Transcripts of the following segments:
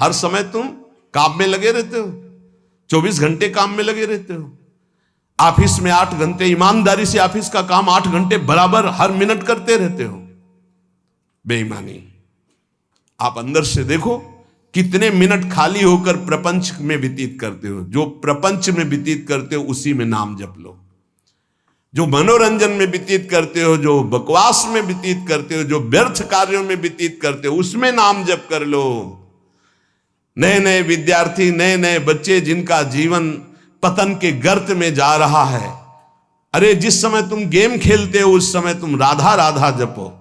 हर समय तुम काम में लगे रहते हो, 24 घंटे काम में लगे रहते हो। ऑफिस में 8 घंटे ईमानदारी से ऑफिस का काम 8 घंटे बराबर हर मिनट करते रहते हो। बेईमानी। आप अंदर से देखो कितने मिनट खाली होकर प्रपंच में व्यतीत करते हो। जो प्रपंच में व्यतीत करते हो उसी में नाम जप लो। जो मनोरंजन में व्यतीत करते हो, जो बकवास में व्यतीत करते हो, जो व्यर्थ कार्यों में व्यतीत करते हो, उसमें नाम जप कर लो। नए नए विद्यार्थी, नए नए बच्चे जिनका जीवन पतन के गर्त में जा रहा है, अरे जिस समय तुम गेम खेलते हो उस समय तुम राधा राधा जपो।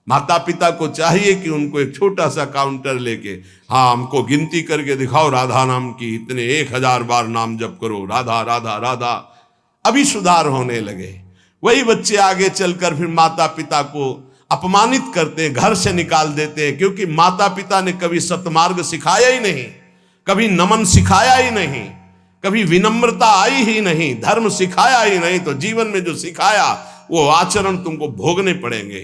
माता पिता को चाहिए कि उनको एक छोटा सा काउंटर लेके, हाँ हमको गिनती करके दिखाओ राधा नाम की, इतने 1000 बार नाम जप करो, राधा राधा राधा। अभी सुधार होने लगे। वही बच्चे आगे चलकर फिर माता पिता को अपमानित करते हैं, घर से निकाल देते हैं, क्योंकि माता पिता ने कभी सतमार्ग सिखाया ही नहीं, कभी नमन सिखाया ही नहीं, कभी विनम्रता आई ही नहीं, धर्म सिखाया ही नहीं। तो जीवन में जो सिखाया वो आचरण तुमको भोगने पड़ेंगे।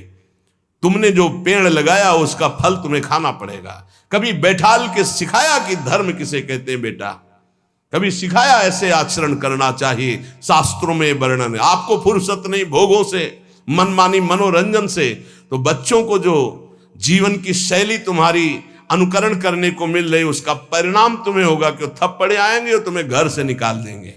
तुमने जो पेड़ लगाया उसका फल तुम्हें खाना पड़ेगा। कभी बैठाल के सिखाया कि धर्म किसे कहते हैं बेटा, कभी सिखाया ऐसे आचरण करना चाहिए, शास्त्रों में वर्णन है। आपको फुर्सत नहीं भोगों से, मनमानी मनोरंजन से, तो बच्चों को जो जीवन की शैली तुम्हारी अनुकरण करने को मिल रही उसका परिणाम तुम्हें होगा कि थप्पड़े आएंगे और तुम्हें घर से निकाल देंगे।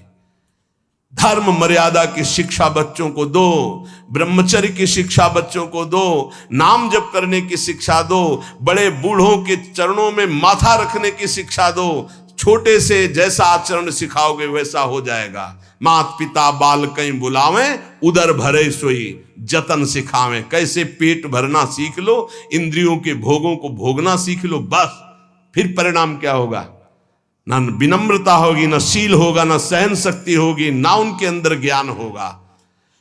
धर्म मर्यादा की शिक्षा बच्चों को दो, ब्रह्मचर्य की शिक्षा बच्चों को दो, नाम जप करने की शिक्षा दो, बड़े बूढ़ों के चरणों में माथा रखने की शिक्षा दो। छोटे से जैसा आचरण सिखाओगे वैसा हो जाएगा। मात पिता बाल कहीं बुलावें, उदर भरे सोई जतन सिखावें। कैसे पेट भरना सीख लो, इंद्रियों के भोगों को भोगना सीख लो, बस फिर परिणाम क्या होगा? ना विनम्रता होगी, ना शील होगा, ना सहन शक्ति होगी, ना उनके अंदर ज्ञान होगा।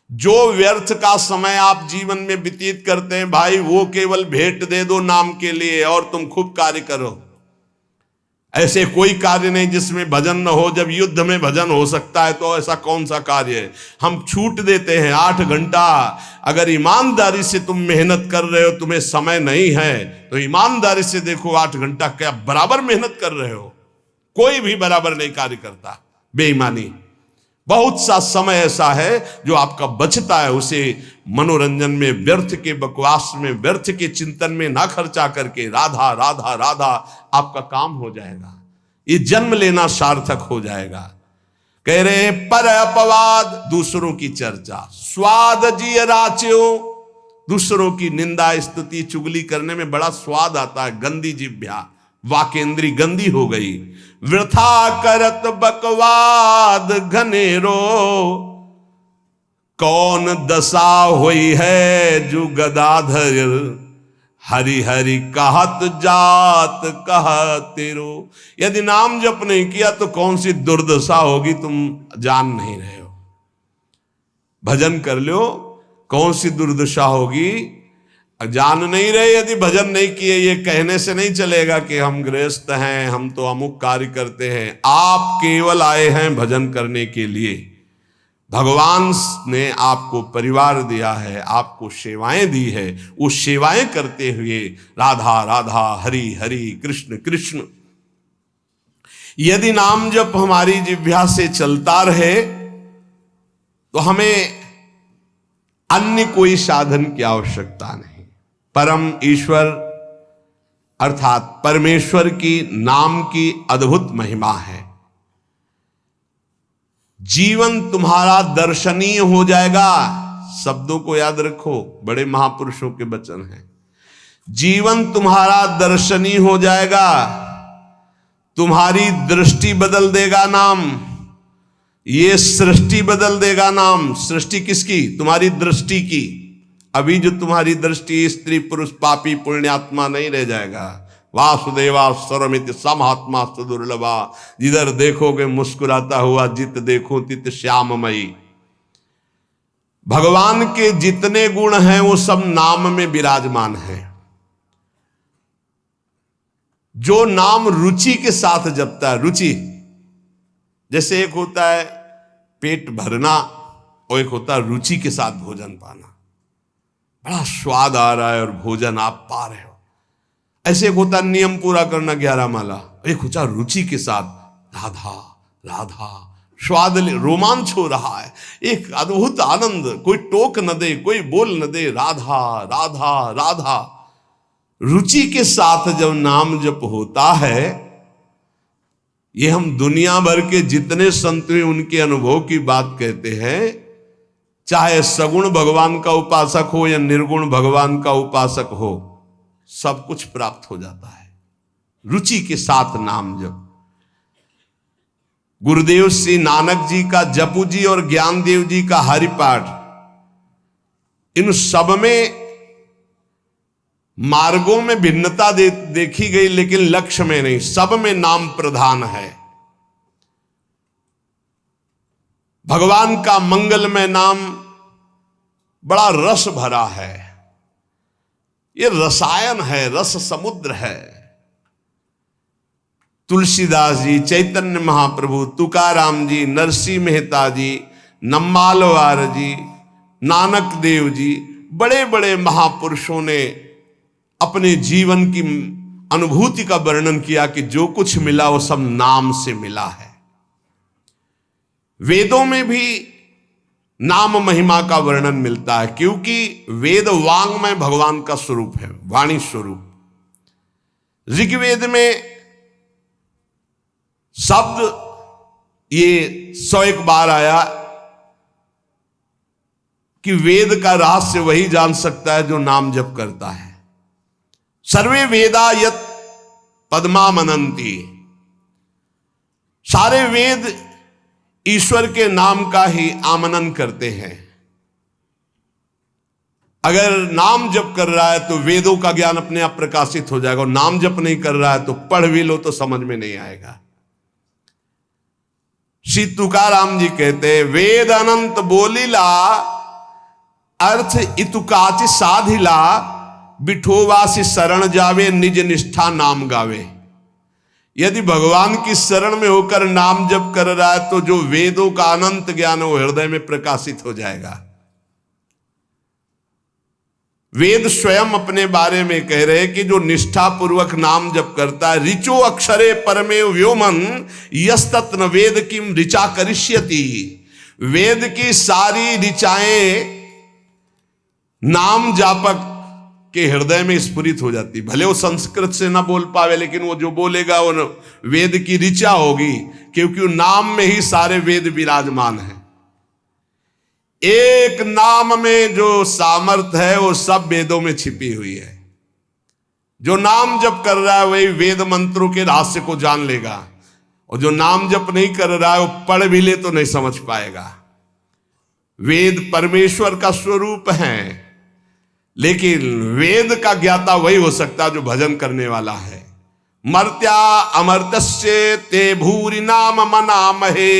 जो व्यर्थ का समय आप जीवन में व्यतीत करते हैं भाई, वो केवल भेंट दे दो नाम के लिए और तुम खूब कार्य करो। ऐसे कोई कार्य नहीं जिसमें भजन न हो। जब युद्ध में भजन हो सकता है तो ऐसा कौन सा कार्य है? हम छूट देते हैं 8 घंटा। अगर ईमानदारी से तुम मेहनत कर रहे हो, तुम्हें समय नहीं है तो ईमानदारी से देखो 8 घंटा क्या बराबर मेहनत कर रहे हो? कोई भी बराबर नहीं कार्य करता। बेईमानी। बहुत सा समय ऐसा है जो आपका बचता है, उसे मनोरंजन में, व्यर्थ के बकवास में, व्यर्थ के चिंतन में ना खर्चा करके राधा राधा राधा आपका काम हो जाएगा। ये जन्म लेना सार्थक हो जाएगा। कह रहे हैं पर अपवाद, दूसरों की चर्चा, स्वाद जिय राच्यो, दूसरों की निंदा स्तुति चुगली करने में बड़ा स्वाद आता है। गंदी जिह्वा, वाकेंद्री गंदी हो गई। वृथा करत बकवाद घनेरो, कौन दशा हुई है जो गदाधर, हरि हरि कहत जात कहतेरो। यदि नाम जप नहीं किया तो कौन सी दुर्दशा होगी तुम जान नहीं रहे हो। भजन कर लो, कौन सी दुर्दशा होगी जान नहीं रहे। यदि भजन नहीं किए, ये कहने से नहीं चलेगा कि हम गृहस्थ हैं, हम तो अमुक कार्य करते हैं। आप केवल आए हैं भजन करने के लिए। भगवान ने आपको परिवार दिया है, आपको सेवाएं दी है, वो सेवाएं करते हुए राधा राधा हरि हरि कृष्ण कृष्ण। यदि नाम जप हमारी जिह्वा से चलता रहे तो हमें अन्य कोई साधन की आवश्यकता नहीं। परम ईश्वर अर्थात परमेश्वर की नाम की अद्भुत महिमा है। जीवन तुम्हारा दर्शनीय हो जाएगा। शब्दों को याद रखो, बड़े महापुरुषों के वचन हैं। जीवन तुम्हारा दर्शनीय हो जाएगा, तुम्हारी दृष्टि बदल देगा नाम, ये सृष्टि बदल देगा नाम। सृष्टि किसकी? तुम्हारी दृष्टि की। अभी जो तुम्हारी दृष्टि स्त्री पुरुष पापी पुण्यात्मा नहीं रह जाएगा। वासुदेवा स्वरमित समहात्मा सुदुर्लभा, जिधर देखोगे मुस्कुराता हुआ, जित देखो तित श्याममयी। भगवान के जितने गुण हैं वो सब नाम में विराजमान हैं। जो नाम रुचि के साथ जपता है, रुचि जैसे एक होता है पेट भरना और एक होता है रुचि के साथ भोजन पाना। बड़ा स्वाद आ रहा है और भोजन आप पा रहे हो। ऐसे एक होता है नियम पूरा करना 11 माला, एक ऊंचा रुचि के साथ राधा राधा, स्वाद रोमांच हो रहा है, एक अद्भुत आनंद, कोई टोक न दे, कोई बोल न दे, राधा राधा राधा। रुचि के साथ जब नाम जप होता है, ये हम दुनिया भर के जितने संत हैं उनके अनुभव की बात कहते हैं, चाहे सगुण भगवान का उपासक हो या निर्गुण भगवान का उपासक हो, सब कुछ प्राप्त हो जाता है रुचि के साथ नाम जप। गुरुदेव श्री नानक जी का जपू जी और ज्ञानदेव जी का हरिपाठ, इन सब में मार्गों में भिन्नता देखी गई, लेकिन लक्ष्य में नहीं, सब में नाम प्रधान है। भगवान का मंगलमय नाम बड़ा रस भरा है, ये रसायन है, रस समुद्र है। तुलसीदास जी, चैतन्य महाप्रभु, तुकाराम जी, नरसिंह मेहता जी, नम्मालवार जी, नानक देव जी, बड़े बड़े महापुरुषों ने अपने जीवन की अनुभूति का वर्णन किया कि जो कुछ मिला वो सब नाम से मिला है। वेदों में भी नाम महिमा का वर्णन मिलता है, क्योंकि वेद वांग्मय भगवान का स्वरूप है, वाणी स्वरूप। ऋग्वेद में शब्द ये 101 बार आया कि वेद का रहस्य वही जान सकता है जो नाम जप करता है। सर्वे वेदा यत पद्मा मनंती, सारे वेद ईश्वर के नाम का ही आमनन करते हैं। अगर नाम जप कर रहा है तो वेदों का ज्ञान अपने आप प्रकाशित हो जाएगा, और नाम जप नहीं कर रहा है तो पढ़ भी लो तो समझ में नहीं आएगा। श्री तुकाराम जी कहते हैं, वेद अनंत बोलीला, अर्थ इतुकाचि साधिला, बिठोवासी शरण जावे, निज निष्ठा नाम गावे। यदि भगवान की शरण में होकर नाम जप कर रहा है तो जो वेदों का अनंत ज्ञान है वो हृदय में प्रकाशित हो जाएगा। वेद स्वयं अपने बारे में कह रहे हैं कि जो निष्ठा पूर्वक नाम जप करता है, ऋचो अक्षरे परमे व्योमन यस्तत्न वेद किम ऋचा करिष्यति। वेद की सारी ऋचाएं नाम जापक के हृदय में स्फुरित हो जाती। भले वो संस्कृत से ना बोल पावे, लेकिन वो जो बोलेगा वो वेद की ऋचा होगी, क्योंकि नाम में ही सारे वेद विराजमान हैं। एक नाम में जो सामर्थ्य है वो सब वेदों में छिपी हुई है। जो नाम जप कर रहा है वही वेद मंत्रों के रहस्य को जान लेगा, और जो नाम जप नहीं कर रहा है वो पढ़ भी ले तो नहीं समझ पाएगा। वेद परमेश्वर का स्वरूप है, लेकिन वेद का ज्ञाता वही हो सकता जो भजन करने वाला है। मर्त्या अमर्त्य ते भूरि नाम मनामहे,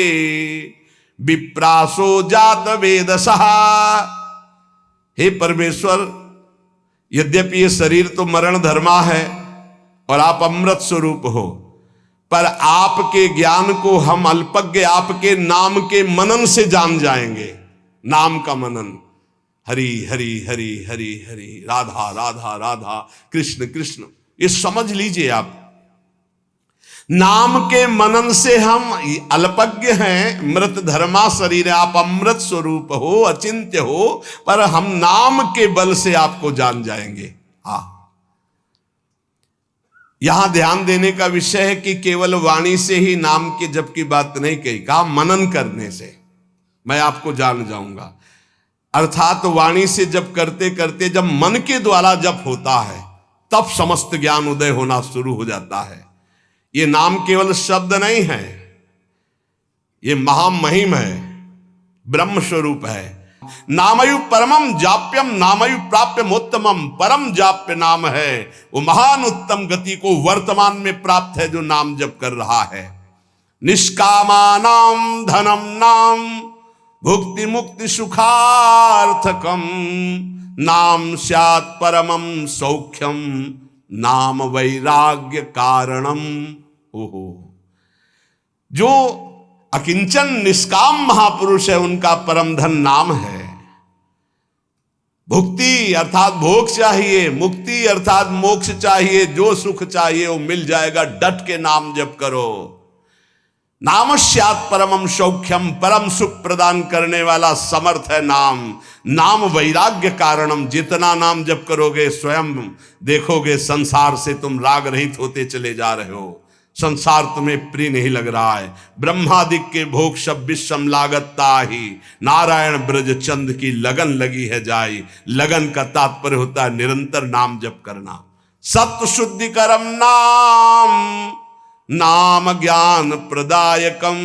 विप्रासो जात वेदसहा। हे परमेश्वर, यद्यपि ये शरीर तो मरण धर्मा है और आप अमृत स्वरूप हो, पर आपके ज्ञान को हम अल्पज्ञ आपके नाम के मनन से जान जाएंगे। नाम का मनन, हरि हरि हरि हरि हरि, राधा राधा राधा, कृष्ण कृष्ण, ये समझ लीजिए आप। नाम के मनन से हम अल्पज्ञ हैं, मृत धर्मा शरीर है, आप अमृत स्वरूप हो, अचिंत्य हो, पर हम नाम के बल से आपको जान जाएंगे। हाँ, यहां ध्यान देने का विषय है कि केवल वाणी से ही नाम के जप की बात नहीं कही, कहा मनन करने से मैं आपको जान जाऊंगा। अर्थात वाणी से जप करते करते जब मन के द्वारा जप होता है तब समस्त ज्ञान उदय होना शुरू हो जाता है। ये नाम केवल शब्द नहीं है, ये महामहिम है, ब्रह्म स्वरूप है। नामयु परमम जाप्यम नामयु प्राप्यमोत्तमम, परम जाप्य नाम है, वो महान उत्तम गति को वर्तमान में प्राप्त है जो नाम जप कर रहा है। निष्कामानाम धनम नाम भुक्ति मुक्ति सुखार्थकम, नाम स्यात् परमम सौख्यम, नाम वैराग्य कारणम। ओहो, जो अकिंचन निष्काम महापुरुष है उनका परम धन नाम है। भुक्ति अर्थात भोग चाहिए, मुक्ति अर्थात मोक्ष चाहिए, जो सुख चाहिए वो मिल जाएगा। डट के नाम जप करो। नामस्यात् परमं सौख्यम, परम सुख प्रदान करने वाला समर्थ है नाम। नाम वैराग्य कारणम, जितना नाम जप करोगे स्वयं देखोगे संसार से तुम राग रहित होते चले जा रहे हो। संसार तुम्हें प्रिय नहीं लग रहा है। ब्रह्मादिक के भोग सब विषम लागता ही, नारायण ब्रज चंद की लगन लगी है जाई। लगन का तात्पर्य होता है निरंतर नाम जप करना। सत्य शुद्धिकरम नाम, नाम ज्ञान प्रदायकम,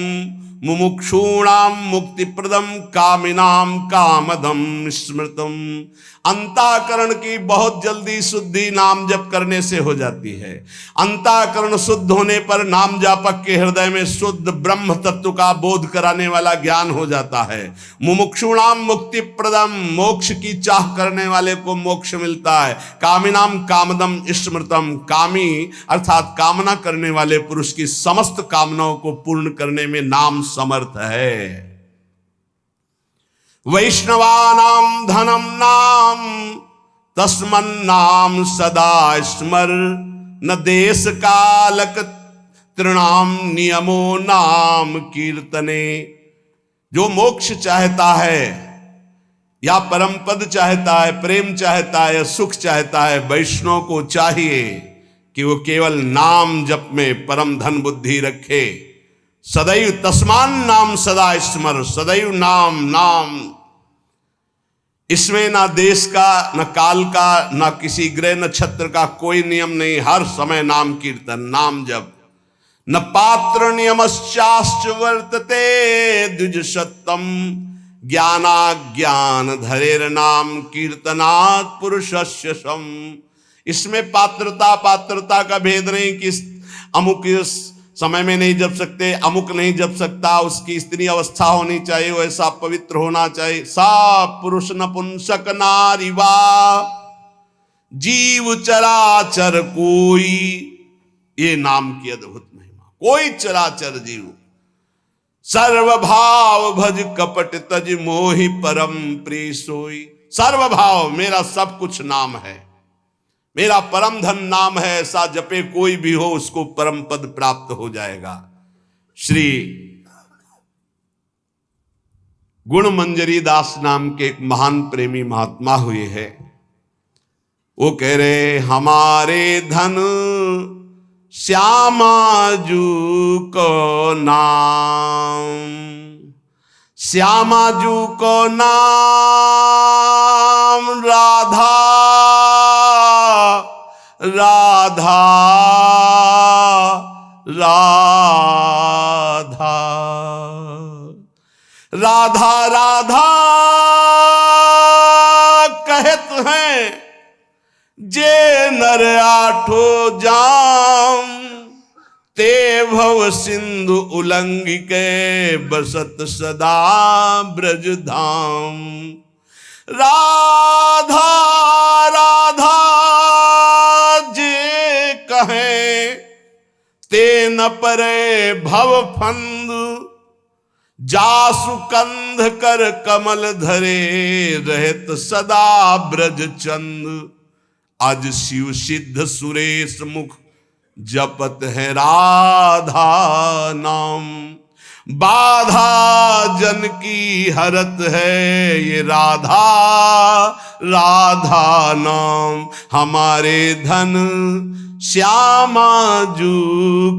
मुमुक्षूणाम मुक्ति प्रदम, कामिनाम कामदम स्मृतम। अंतःकरण की बहुत जल्दी शुद्धि नाम जप करने से हो जाती है। अंतःकरण शुद्ध होने पर नाम जापक के हृदय में शुद्ध ब्रह्म तत्व का बोध कराने वाला ज्ञान हो जाता है। मुमुक्षुणाम मुक्ति प्रदम, मोक्ष की चाह करने वाले को मोक्ष मिलता है। कामिनाम कामदम स्मृतम, कामी अर्थात कामना करने वाले पुरुष की समस्त कामनाओं को पूर्ण करने में नाम समर्थ है। वैष्णवानाम धनम नाम, तस्मन्नाम सदा स्मर, न देश कालक तृणाम नियमो नाम कीर्तने। जो मोक्ष चाहता है या परम पद चाहता है, प्रेम चाहता है या सुख चाहता है, वैष्णव को चाहिए कि वो केवल नाम जप में परम धन बुद्धि रखे। सदैव तस्मान नाम सदा स्मर, सदैव नाम नाम। इसमें ना देश का, न काल का, न किसी ग्रह नक्षत्र का कोई नियम नहीं। हर समय नाम कीर्तन, नाम जप। न पात्र नियमश्चाश्च वर्तते द्विज सत्तम, ज्ञानाज्ञान धरेर नाम कीर्तनात् पुरुषस्य सम। इसमें पात्रता का भेद नहीं कि अमुक समय में नहीं जप सकते, अमुक नहीं जप सकता, उसकी स्त्री अवस्था होनी चाहिए, वैसा पवित्र होना चाहिए। सा पुरुष नपुंसक नारी वा, जीव चराचर कोई, ये नाम की अद्भुत महिमा। कोई चराचर जीव, सर्वभाव भज कपट तज मोहि परम प्रिय सोई। सर्वभाव, मेरा सब कुछ नाम है, मेरा परम धन नाम है। ऐसा जपे कोई भी हो उसको परम पद प्राप्त हो जाएगा। श्री गुण मंजरी दास नाम के एक महान प्रेमी महात्मा हुए हैं। वो कह रहे, हमारे धन श्यामा जू को नाम, श्यामा जू को नाम, राधा राधा राधा राधा राधा कहत हैं जे नर आठो जाम, ते भव सिंधु उलंघि के बसत सदा ब्रज धाम। राधा राधा जे कहे, ते न परे भव फंद, जासु कंध कर कमल धरे, रहत सदा ब्रज चंद। आज शिव सिद्ध सुरेश मुख, जपत है राधा नाम। बाधा जन की हरत है ये राधा राधा नाम। हमारे धन श्यामा जू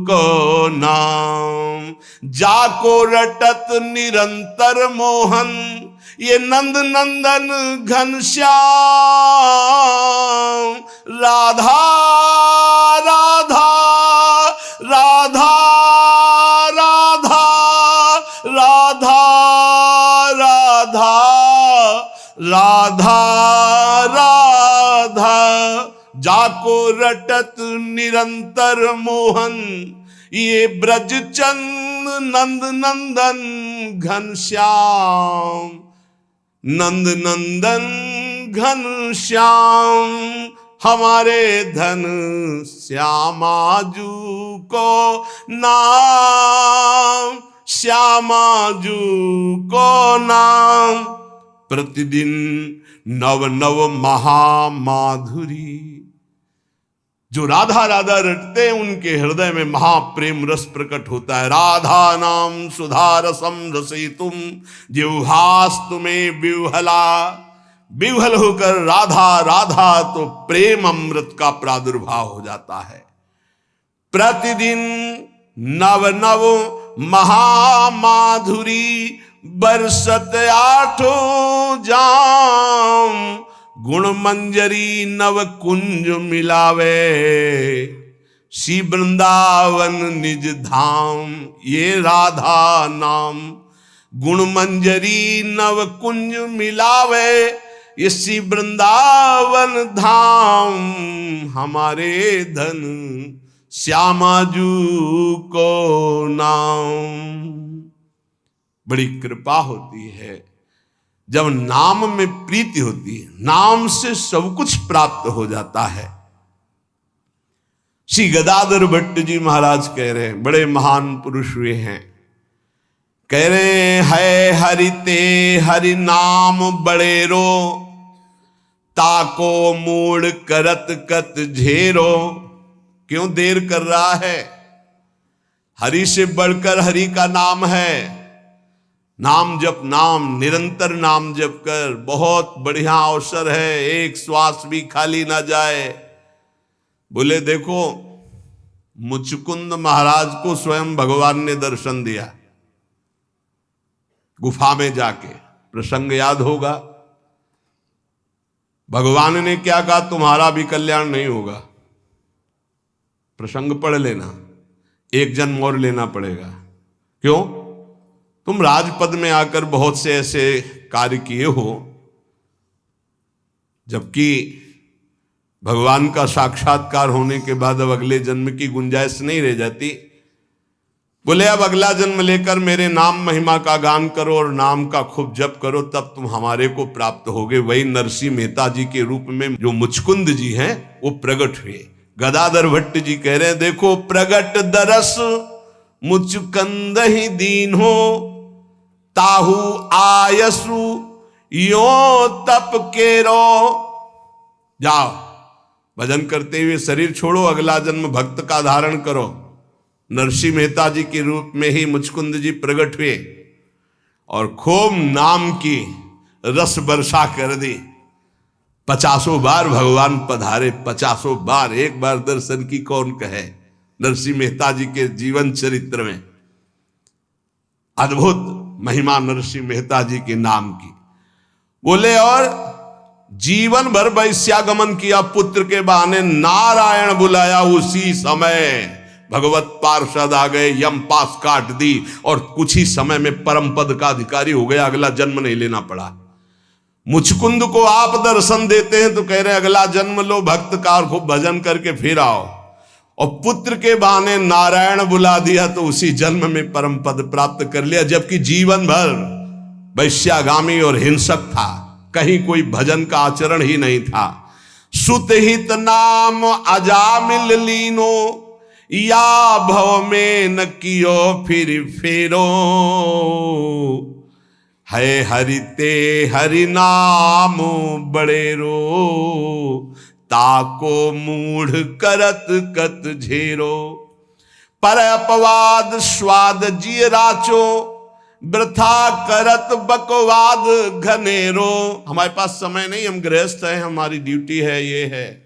को नाम, जाको रटत निरंतर मोहन, ये नंद नंदन घनश्याम। राधा राधा राधा राधा राधा राधा राधा राधा, जाको रटत निरंतर मोहन, ये ब्रज चंद नंद नंदन घनश्याम। नंद नंदन घनश्याम, हमारे धन श्यामा जू को नाम, श्यामा जू को नाम। प्रतिदिन नव नव महामाधुरी। जो राधा राधा रटते हैं उनके हृदय में महाप्रेम रस प्रकट होता है। राधा नाम सुधा रसम रसितुम जिह्वास्तु में विह्वला। विह्वल होकर राधा राधा तो प्रेम अमृत का प्रादुर्भाव हो जाता है। प्रतिदिन नव नव महामाधुरी बरसत आठों जाम। गुण मंजरी नव कुंज मिलावे श्री वृंदावन निज धाम। ये राधा नाम गुण मंजरी नव कुंज मिलावे ये श्री वृंदावन धाम। हमारे धन श्यामाजू को नाम। बड़ी कृपा होती है जब नाम में प्रीति होती है। नाम से सब कुछ प्राप्त हो जाता है। श्री गदाधर भट्ट जी महाराज कह रहे हैं, बड़े महान पुरुष हुए हैं, कह रहे है हरिते हरि नाम बड़ेरो ताको मूड करत कत झेरो। क्यों देर कर रहा है? हरि से बढ़कर हरि का नाम है। नाम जप, नाम निरंतर नाम जप कर बहुत बढ़िया अवसर है, एक श्वास भी खाली ना जाए। बोले देखो मुचकुंद महाराज को स्वयं भगवान ने दर्शन दिया गुफा में जाके, प्रसंग याद होगा। भगवान ने क्या कहा? तुम्हारा भी कल्याण नहीं होगा। प्रसंग पढ़ लेना, एक जन्म और लेना पड़ेगा। क्यों? तुम राजपद में आकर बहुत से ऐसे कार्य किए हो, जबकि भगवान का साक्षात्कार होने के बाद अब अगले जन्म की गुंजाइश नहीं रह जाती। बोले अब अगला जन्म लेकर मेरे नाम महिमा का गान करो और नाम का खूब जप करो, तब तुम हमारे को प्राप्त होगे। वही नरसिंह मेहता जी के रूप में जो मुचकुंद जी हैं वो प्रकट हुए। गदाधर भट्ट जी कह रहे हैं देखो प्रगट दरस मुचकंद ही दीन हो ताहू आयसु यो तप केरो। जाओ भजन करते हुए शरीर छोड़ो, अगला जन्म भक्त का धारण करो। नरसिंह मेहता जी के रूप में ही मुचकुंद जी प्रकट हुए और खूब नाम की रस वर्षा कर दी। 50 बार भगवान पधारे, 50 बार। एक बार दर्शन की कौन कहे? नरसिंह मेहता जी के जीवन चरित्र में अद्भुत महिमा नरसिंह मेहता जी के नाम की। बोले और जीवन भर वैश्यागमन किया, पुत्र के बहाने नारायण बुलाया, उसी समय भगवत पार्षद आ गए, यम पास काट दी और कुछ ही समय में परम पद का अधिकारी हो गया। अगला जन्म नहीं लेना पड़ा। मुचकुंद को आप दर्शन देते हैं तो कह रहे अगला जन्म लो, भक्त का खूब भजन करके फिर आओ। और पुत्र के बहाने नारायण बुला दिया तो उसी जन्म में परम पद प्राप्त कर लिया, जबकि जीवन भर वैश्यागामी और हिंसक था, कहीं कोई भजन का आचरण ही नहीं था। सुतहित नाम अजामिल लीनो या भव में न कियो फिर फेरो। है हरिते हरि नाम बड़ेरो ताको मूढ़ करत कत झेरो। पर अपवाद स्वाद जिय राचो वृथा करत बकवाद घनेरो। हमारे पास समय नहीं, हम गृहस्थ हैं, हमारी ड्यूटी है, ये है।